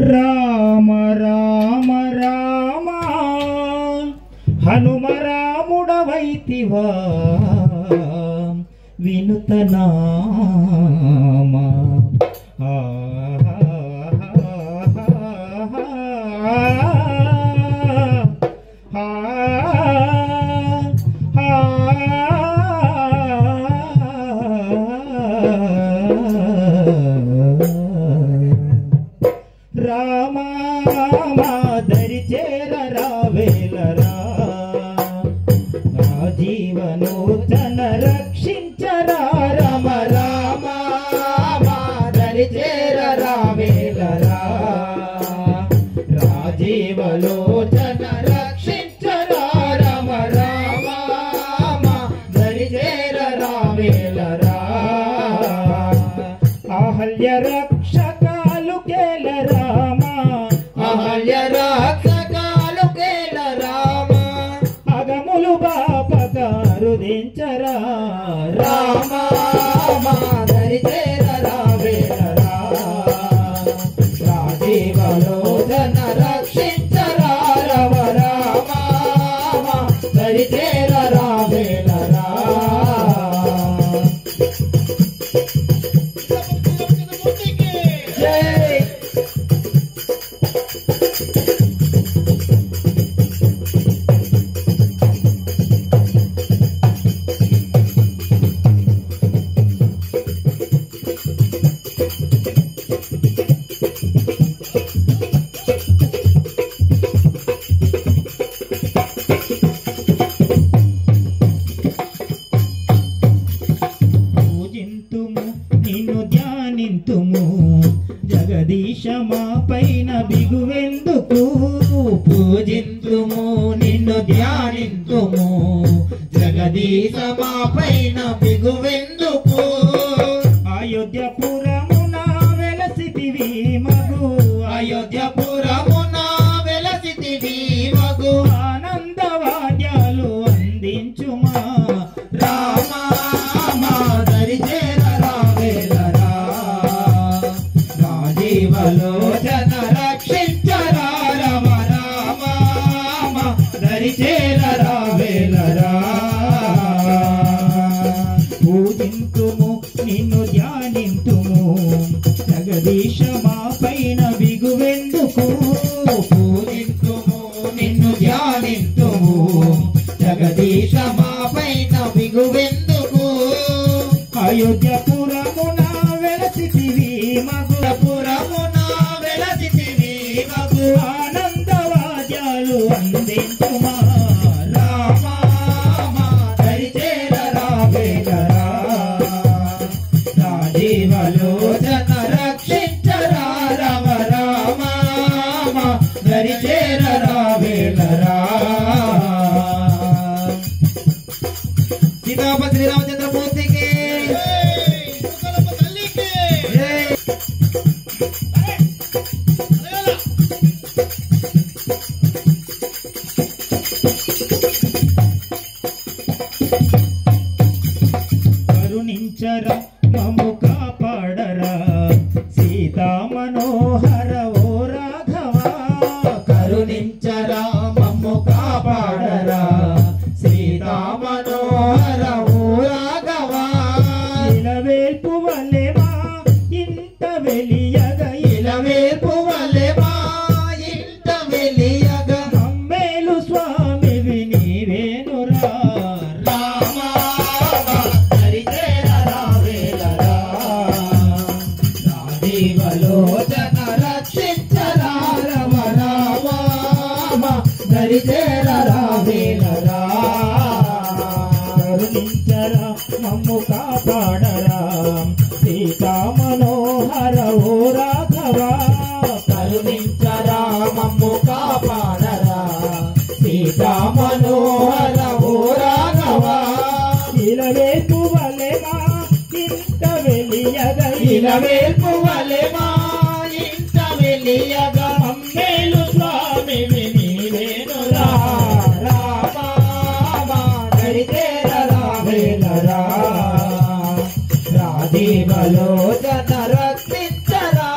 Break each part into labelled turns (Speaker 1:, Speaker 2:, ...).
Speaker 1: రామ రామ రామ హనుమ రాముడవైతివా వినుతనామా రామా దరి చేరరా వేలరా నా జీవనోచన రక్షించరా రామ రామ దరి చేరరా వేలరా నా జీవలోచన రక్షించరా రామ రామ దరి చేరరా వేలరా అహల్య రక్షకాలు కేల రామ అహల్య రక్షకాలు కేల రామ అగములు బాపకారుదించరా రామ దరి చేరరా వేలరా రాజీవలోచన రక్షించరా రామ రామ దరి చేరరా వేలరా నిన్ను ధ్యానింతుము జగదీశ మా పైన బిగువెందుకు పూజింతుము నిన్ను ధ్యానింతుము జగదీశ మా పైన బిగువెందుకు అయోధ్యపురమున వెలసితివి మగు అయోధ్యపురమున వెలసితివి మగు ఆనందవాద్యాలు అందించుమా రామ దరి చేరరా వేలరా రాజీవలోచన రక్షించరా రామ రామ దరి చేరరా వేలరా పూజింతుము నిన్ను ధ్యానింతుము జగదీశ మా పైన బిగువెందుకు పూజింతుము నిన్ను ధ్యానింతుము జగదీశ మా పైన బిగువెందుకు అయోధ్యపురమున వెలసితివి మగుపురమున వెలసితివి మగు ఆనందవాద్యాలు అందించుమా రామ దరి చేరరా వేలరా రాజీవలోచన రక్షించరా రామ రామ దరి చేరరా వేలరా సీతాపతి శ్రీరామచంద్రమూర్తికి కరుణించరా మమ్ము కాపాడరా సీతా మనోహర ఓ రాఘవా కరుణించరా మమ్ము కాపాడరా సీతా మనోహర ఓ రాఘవా ఇలవేల్పు వలె మా ఇంట వెలియగ ఇలవేల్పు వలె మా ఇంట వెలియగ మమ్మేలు స్వామివి నీవేనురా రామ దరి చేరరా వేలరా రాజీవలోచన రక్షించరా రామ రామ దరి చేరరా వేలరా కరుణించరా మమ్ము కాపాడరా సీతా మనోహర ఓ రాఘవా కరుణించరా మమ్ము కాపాడరా సీతా మనోహర ఓ రాఘవా ఇలవేల్పు వలె మా ఇంట వెలియగ ఇలవేల్పు వలె మా ఇంట వెలియగ మమ్మేలు స్వామివి నీవేనురా రామ దరి చేరరా వేలరా రాజీవలోచన రక్షించరా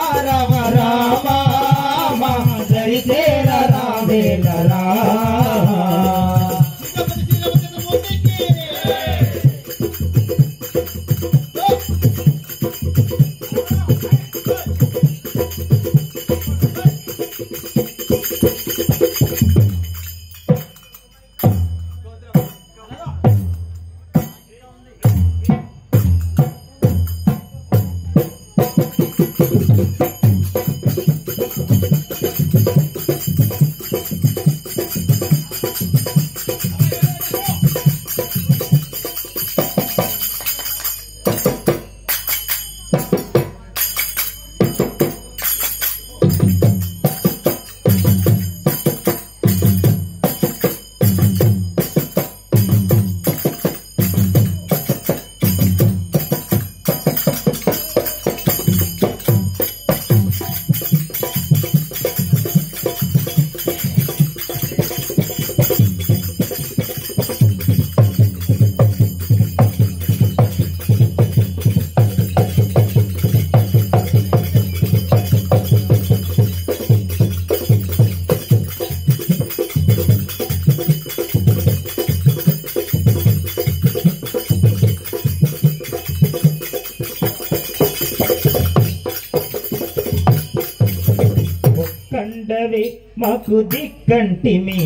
Speaker 1: కండవే మాకు దిక్కంటిమి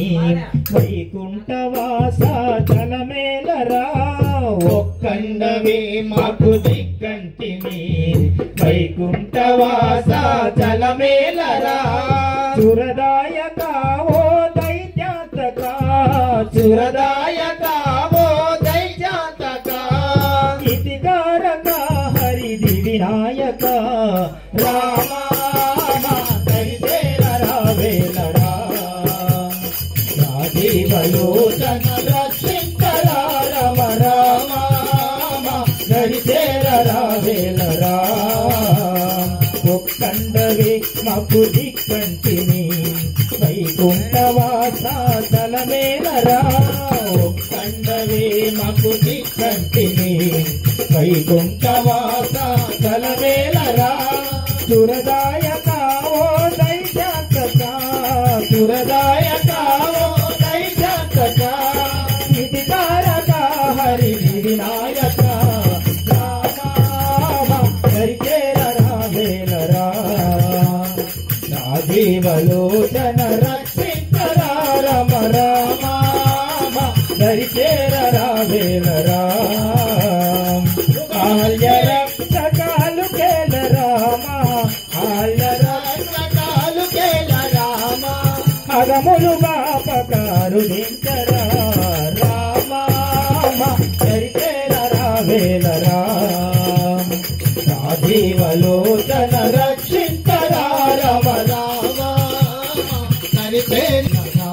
Speaker 1: వైకుంఠవాస చలమేలరా ఒక్కండవే మాకు దిక్కంటిమి వైకుంఠవాస చలమేలరా సురదాయక ఓ దైత్యాతక సురదాయక ఓ దైత్యాతక ఇతికారక హరిది వినాయక రామ జీవలోచన రక్షించరా రమ రామ నడిచేరరా వేలరా ఒక్కండవే మాకు దిక్కంటిని వైకుంఠవాస చలమేలరా ఒక్కండవే మాకు దిక్కంటిని వైకుంఠవాస చలమేలరా సురదాయక ఓ దైత్యాతక సురదాయక ఇతికారక హరి వినాయక రామ హరిచేరరా వేలరా నా జీవలోచన రక్షించరా రమ రామ హరిచేరరా వేలరా ఆల్య రక్షకాలు కేల రామ ఆల్య రక్షకాలు కేల రామ అగములు బాపకారు దించరా రామ హరిచేరరా వేలరా నా జీవలోచన రక్షించరా రమ రామ హరిచేరరా